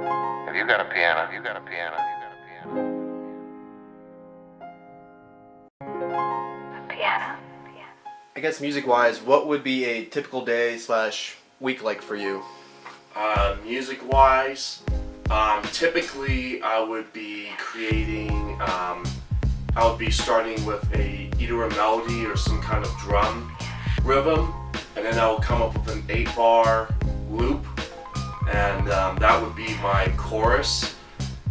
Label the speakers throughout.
Speaker 1: Have you got a piano? Have you got a piano? Have you got a piano?
Speaker 2: Piano.
Speaker 3: I guess music-wise, what would be a typical day / week like for you?
Speaker 4: Music-wise, typically I would be creating, I would be starting with either a melody or some kind of drum rhythm, and then I would come up with an 8-bar loop, and that would be my chorus,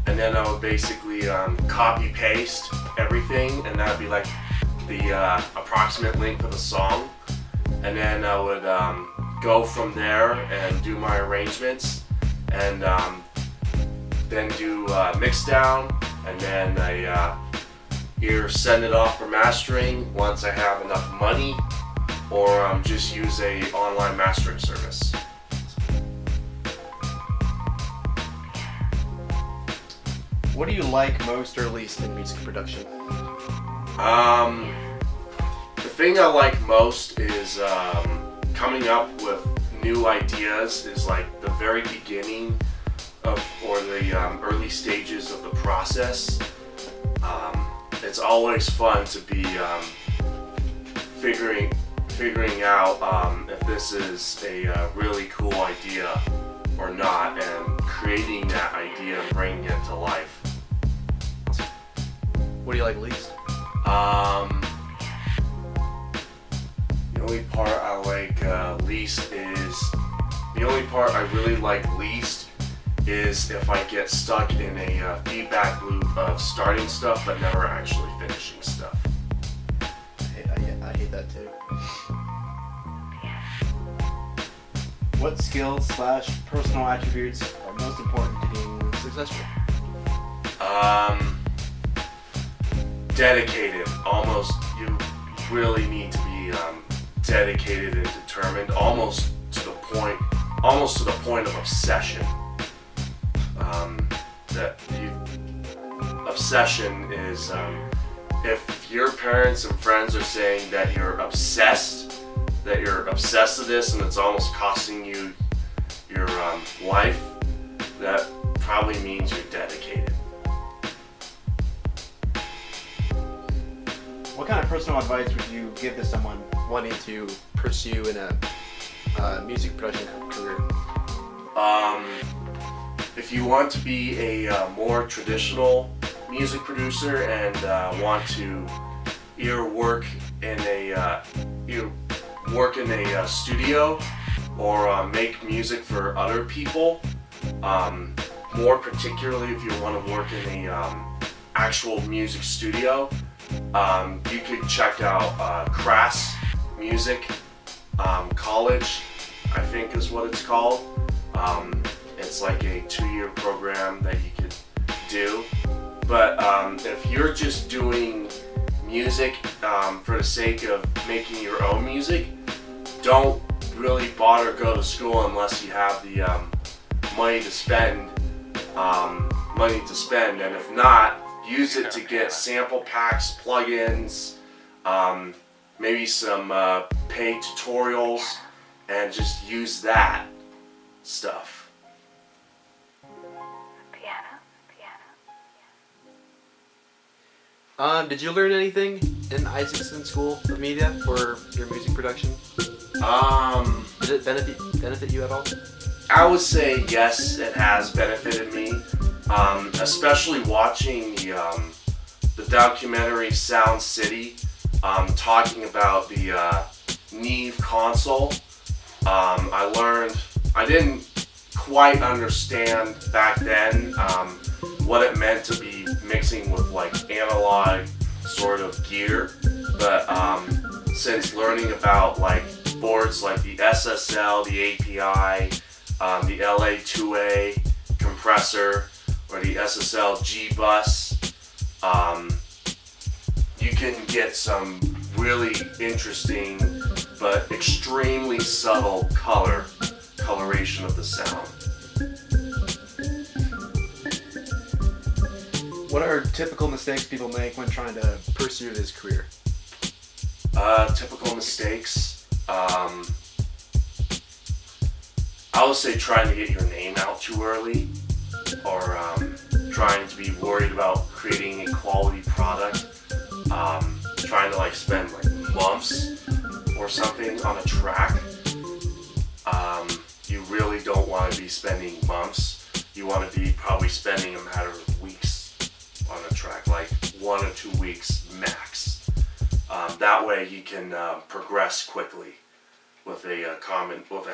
Speaker 4: and then I would basically copy-paste everything, and that would be like the approximate length of the song, and then I would go from there and do my arrangements, and then do mix down, and then I either send it off for mastering once I have enough money, or just use a online mastering service.
Speaker 3: What do you like most or least in music production?
Speaker 4: The thing I like most is coming up with new ideas, is like the very beginning of, or the early stages of the process. It's always fun to be figuring out if this is a really cool idea or not, and creating that idea and bringing it to life.
Speaker 3: What do you like least?
Speaker 4: The only part I like least is, the only part I really like least is if I get stuck in a feedback loop of starting stuff but never actually finishing stuff.
Speaker 3: I hate that too. What skills / personal attributes are most important to being successful?
Speaker 4: Dedicated. Almost, you really need to be dedicated and determined, almost to the point of obsession. Obsession is if your parents and friends are saying that you're obsessed with this and it's almost costing you your life, that probably means you're dedicated.
Speaker 3: What kind of personal advice would you give to someone wanting to pursue in a music production career?
Speaker 4: If you want to be a more traditional music producer and want to either work in a studio or make music for other people, more particularly if you want to work in a actual music studio, you could check out Crass Music College, I think is what it's called. It's like a 2-year program that you could do. But if you're just doing music for the sake of making your own music, don't really bother go to school unless you have the money to spend. And if not, use it to get sample packs, plugins, maybe some paid tutorials, and just use that stuff.
Speaker 3: Did you learn anything in Isaacson School of Media for your music production? Did it benefit you at all?
Speaker 4: I would say yes, it has benefited me, especially watching the documentary Sound City, talking about the Neve console. I didn't quite understand back then what it meant to be mixing with like analog sort of gear, but since learning about like boards like the SSL, the API, the LA2A compressor, or the SSL G bus, you can get some really interesting but extremely subtle coloration of the sound.
Speaker 3: What are typical mistakes people make when trying to pursue this career?
Speaker 4: Typical mistakes. I would say trying to get your name out too early. or trying to be worried about creating a quality product, trying to like spend like months or something on a track, you really don't want to be spending months. You want to be probably spending a matter of weeks on a track, like 1 or 2 weeks max. That way you can progress quickly with a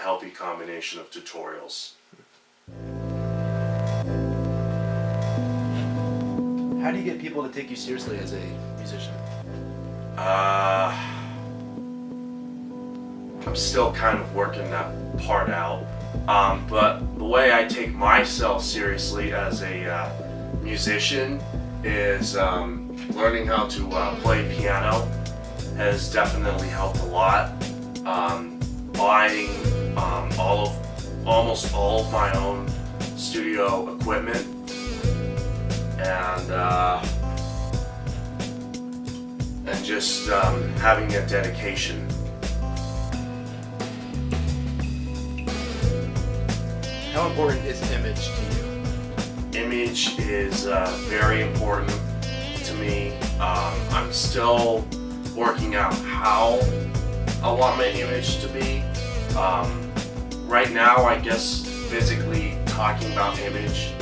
Speaker 4: healthy combination of tutorials.
Speaker 3: How do you get people to take you seriously as a musician?
Speaker 4: I'm still kind of working that part out. But the way I take myself seriously as a musician is learning how to play piano has definitely helped a lot. Buying almost all of my own studio equipment, and just having a dedication.
Speaker 3: How important is image to you?
Speaker 4: Image is very important to me. I'm still working out how I want my image to be. Right now, I guess physically talking about image,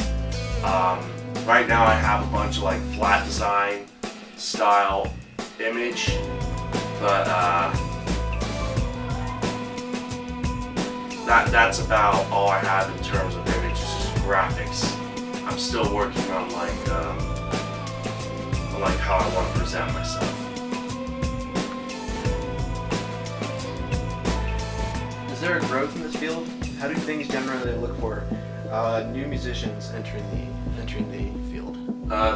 Speaker 4: right now I have a bunch of like flat design style image, but that's about all I have in terms of image, just graphics. I'm still working on like how I want to present myself.
Speaker 3: Is there a growth in this field? How do things generally look for new musicians entering the field?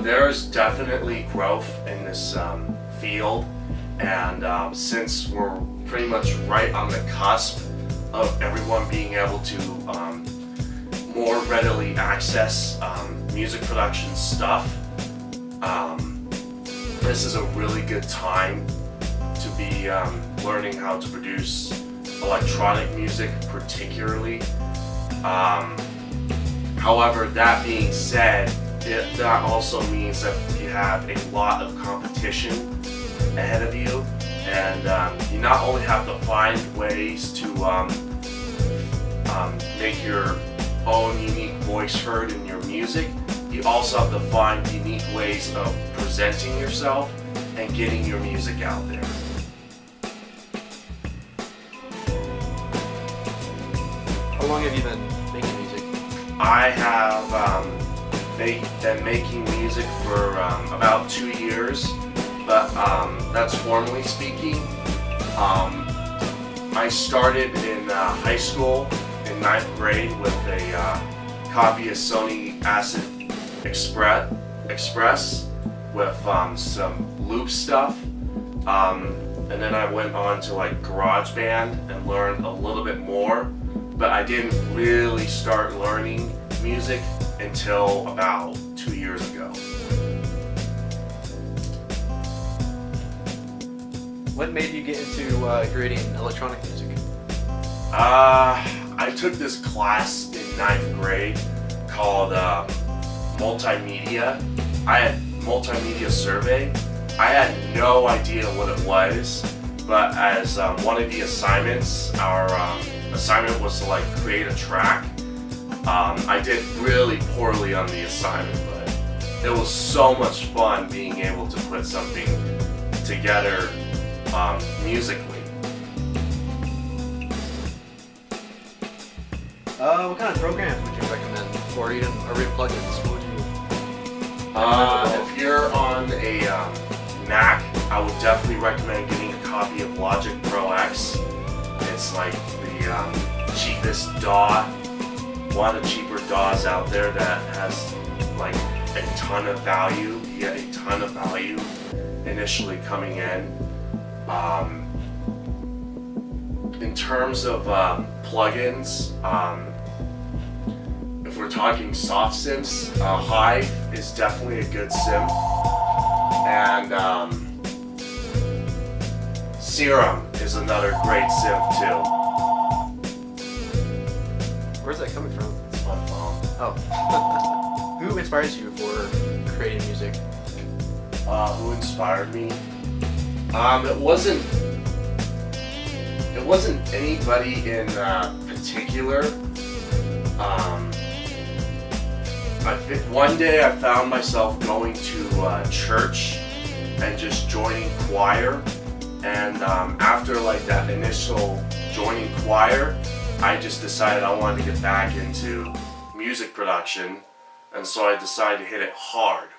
Speaker 4: There's definitely growth in this field, and since we're pretty much right on the cusp of everyone being able to more readily access music production stuff, this is a really good time to be learning how to produce electronic music particularly. However, that being said, that also means that you have a lot of competition ahead of you, and you not only have to find ways to make your own unique voice heard in your music, you also have to find unique ways of presenting yourself and getting your music out there.
Speaker 3: How long have you been making music?
Speaker 4: I have been making music for about 2 years, but that's formally speaking. I started in high school in 9th grade with a copy of Sony Acid Express with some loop stuff, and then I went on to like GarageBand and learned a little bit more, but I didn't really start learning music until about 2 years ago.
Speaker 3: What made you get into creating electronic music?
Speaker 4: I took this class in 9th grade called multimedia. I had multimedia survey. I had no idea what it was, but as one of the assignments, our assignment was to like create a track. I did really poorly on the assignment, but it was so much fun being able to put something together musically.
Speaker 3: What kind of programs would you recommend, or even plugins? What would you?
Speaker 4: If you're on a Mac, I would definitely recommend getting a copy of Logic Pro X. It's like the cheapest DAW, one of the cheaper DAWs out there that has like a ton of value. You get a ton of value initially coming in. In terms of plugins, if we're talking soft synths, Hive is definitely a good synth, and Serum is another great synth too.
Speaker 3: Where's that coming from?
Speaker 4: It's my phone.
Speaker 3: Oh. Who inspires you for creating music?
Speaker 4: Who inspired me? It wasn't anybody in particular. One day I found myself going to church and just joining choir, and after like that initial joining choir, I just decided I wanted to get back into music production, and so I decided to hit it hard.